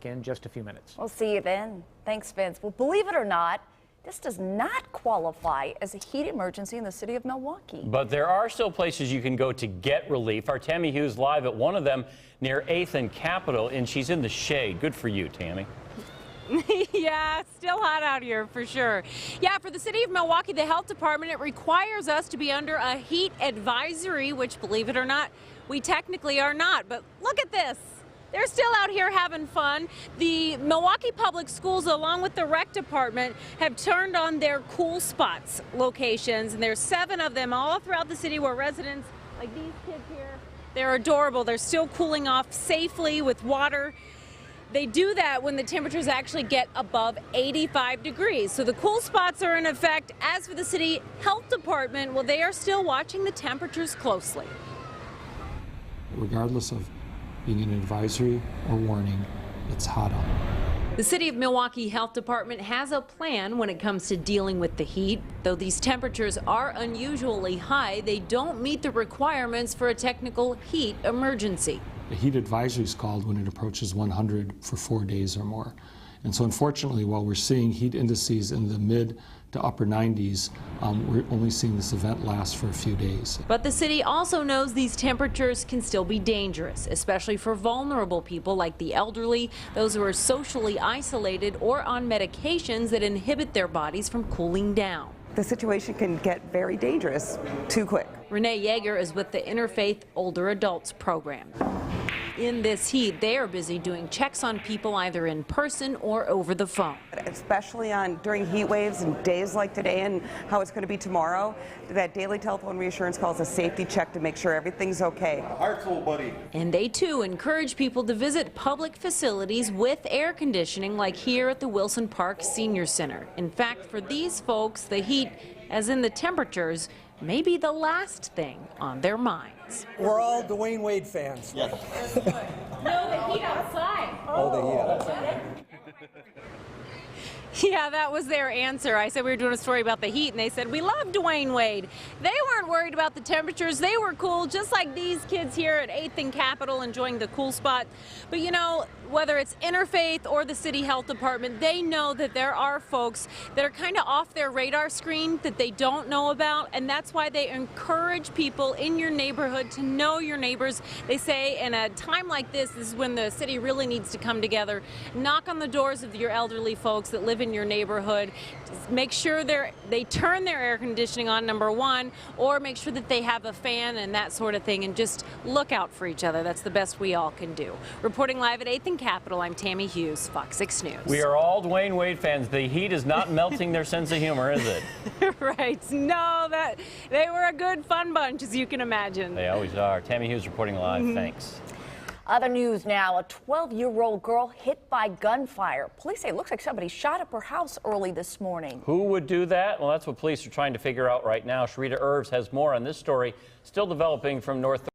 in just a few minutes. We'll see you then. Thanks, Vince. Well, believe it or not, this does not qualify as a heat emergency in the city of Milwaukee. But there are still places you can go to get relief. Our Tammy Hughes live at one of them near 8th and Capitol, and she's in the shade. Good for you, Tammy. Yeah, still hot out here for sure. Yeah, for the city of Milwaukee, the health department, it requires us to be under a heat advisory, which, believe it or not, we technically are not. But look at this. They're still out here having fun. The Milwaukee Public Schools, along with the rec department, have turned on their cool spots locations, and there's 7 of them all throughout the city where residents, like these kids here, they're adorable. They're still cooling off safely with water. They do that when the temperatures actually get above 85 degrees. So the cool spots are in effect. As for the city health department, well, they are still watching the temperatures closely. Regardless of being an advisory or warning, it's hot out. The City of Milwaukee Health Department has a plan when it comes to dealing with the heat. Though these temperatures are unusually high, they don't meet the requirements for a technical heat emergency. The heat advisory is called when it approaches 100 for 4 days or more. And so unfortunately, while we're seeing heat indices in the mid to upper 90s, we're only seeing this event last for a few days. But the city also knows these temperatures can still be dangerous, especially for vulnerable people like the elderly, those who are socially isolated or on medications that inhibit their bodies from cooling down. The situation can get very dangerous too quick. Renee Yeager is with the Interfaith Older Adults program. In this heat, they are busy doing checks on people either in person or over the phone. Especially during heat waves and days like today and how it's going to be tomorrow, that daily telephone reassurance call is a safety check to make sure everything's okay. Heart's full, buddy. And they too encourage people to visit public facilities with air conditioning like here at the Wilson Park Senior Center. In fact, for these folks, the heat, as in the temperatures, may be the last thing on their minds. We're all Dwayne Wade fans. Yes. No, the heat outside. Oh, the heat outside. Yeah, that was their answer. I said we were doing a story about the heat, and they said, we love Dwayne Wade. They weren't worried about the temperatures. They were cool, just like these kids here at 8th and Capitol enjoying the cool spot. But you know, whether it's Interfaith or the City Health Department, they know that there are folks that are kind of off their radar screen that they don't know about, and that's why they encourage people in your neighborhood to know your neighbors. They say in a time like this is when the city really needs to come together. Knock on the doors of your elderly folks that live in your neighborhood. Just make sure they turn their air conditioning on, number one, or make sure that they have a fan and that sort of thing, and just look out for each other. That's the best we all can do. Reporting live at 8th and Capitol, I'm Tammy Hughes, Fox 6 News. We are all Dwayne Wade fans. The heat is not melting their sense of humor, is it? Right. No, they were a good, fun bunch, as you can imagine. They always are. Tammy Hughes reporting live. Thanks. Other news now, a 12-year-old girl hit by gunfire. Police say it looks like somebody shot up her house early this morning. Who would do that? Well, that's what police are trying to figure out right now. Sharita Irves has more on this story, still developing from North.